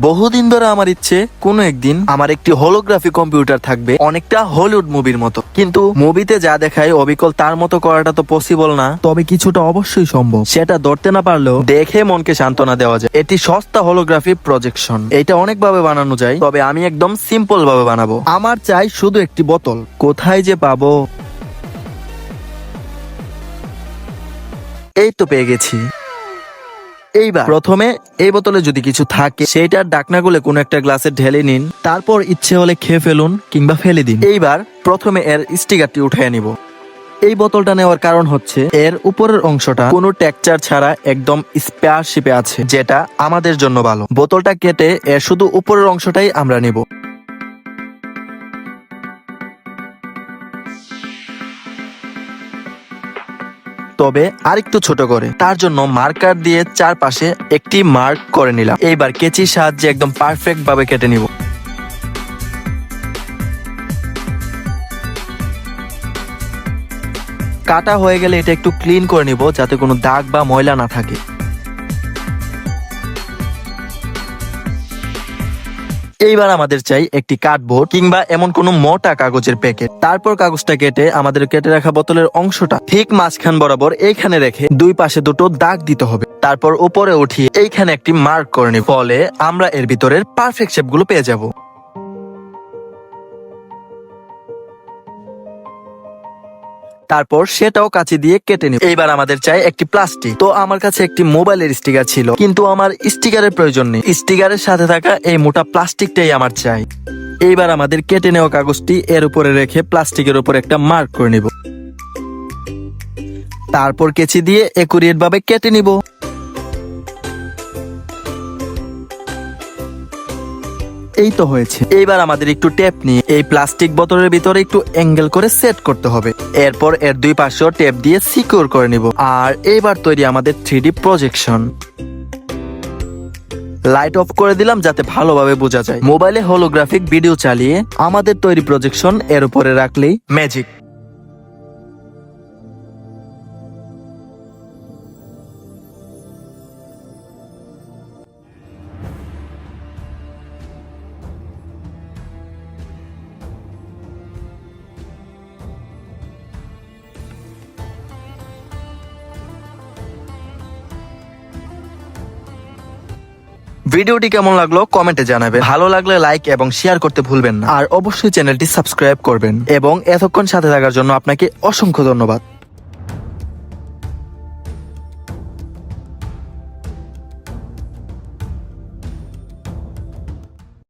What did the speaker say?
বহুদিন ধরে আমার ইচ্ছে কোনো একদিন আমার একটি হোলোগ্রাফি কম্পিউটার থাকবে, অনেকটা হলিউড মুভির মতো। কিন্তু মুভিতে যা দেখায় অবিকল তার মতো করাটা তো পসিবল না, তবে কিছুটা অবশ্যই সম্ভব। সেটা ধরতে না পারলেও দেখে মনকে সান্ত্বনা দেওয়া যায়। এটি সস্তা হোলোগ্রাফি প্রজেকশন। এটা অনেকভাবে বানানো যায়, তবে আমি একদম সিম্পল ভাবে বানাবো। আমার চাই শুধু একটি বোতল। কোথায় যে পাবো? এই তো পেয়ে গেছি। এইবার প্রথমে এই বোতলে যদি কিছু থাকে সেইটার ঢাকনা গুলে কোনো একটা গ্লাসে ঢেলে নিন, তারপর ইচ্ছে হলে খেয়ে ফেলুন কিংবা ফেলে দিন। এইবার প্রথমে এর স্টিকারটি উঠিয়ে নিব। এই বোতলটা নেওয়ার কারণ হচ্ছে এর উপরের অংশটা কোনো টেক্সচার ছাড়া একদম স্পেয়ার শিপে আছে, যেটা আমাদের জন্য ভালো। বোতলটা কেটে এর শুধু উপরের অংশটাই আমরা নিব। তবে আরেকটু ছোট করে, তার জন্য মার্কার দিয়ে চারপাশে একটি মার্ক করে নিলাম। এইবার কেচির সাহায্যে একদম পারফেক্ট ভাবে কেটে নিব। কাটা হয়ে গেলে এটা একটু ক্লিন করে নিব, যাতে কোনো দাগ বা ময়লা না থাকে। এইবার আমাদের চাই একটি কার্ডবোর্ড কিংবা এমন কোনো মোটা কাগজের প্যাকেট। তারপর কাগজটা কেটে আমাদের কেটে রাখা বোতলের অংশটা ঠিক মাঝখান বরাবর এইখানে রেখে দুই পাশে দুটো দাগ দিতে হবে। তারপর উপরে উঠিয়ে এইখানে একটি মার্ক করে নিব, ফলে আমরা এর ভিতরের পারফেক্ট শেপ গুলো পেয়ে যাব। তারপর সেটাও কাঁচি দিয়ে কেটে নিব। এইবার আমাদের চাই একটি প্লাস্টিক। তো আমার কাছে একটি মোবাইলের স্টিকার ছিল, কিন্তু আমার স্টিকারের প্রয়োজন নেই। স্টিকারের সাথে থাকা এই মোটা প্লাস্টিকটাই আমার চাই। এইবার আমাদের কেটে নেওয়া কাগজটি এর উপরে রেখে প্লাস্টিকের উপর একটা মার্ক করে নিব। তারপর কেচি দিয়ে একুরেট ভাবে কেটে নিব। এই তো হয়েছে। এইবার আমাদের একটু টেপ নিয়ে এই প্লাস্টিক বোতলের ভিতরে একটু অ্যাঙ্গেল করে সেট করতে হবে। এরপর এর দুই পাশেও টেপ দিয়ে সিকিউর করে নিব। আর এইবার তৈরি আমাদের 3D প্রজেকশন। লাইট অফ করে দিলাম যাতে ভালোভাবে বোঝা যায়। মোবাইলে হোলোগ্রাফিক ভিডিও চালিয়ে আমাদের তৈরি প্রজেকশন এর উপরে রাখলেই ম্যাজিক। ভিডিওটি কেমন লাগলো কমেন্টে জানাবেন। ভালো লাগলে লাইক এবং শেয়ার করতে ভুলবেন না। আর অবশ্যই চ্যানেলটি সাবস্ক্রাইব করবেন। এবং এতক্ষণ সাথে থাকার জন্য আপনাকে অসংখ্য ধন্যবাদ।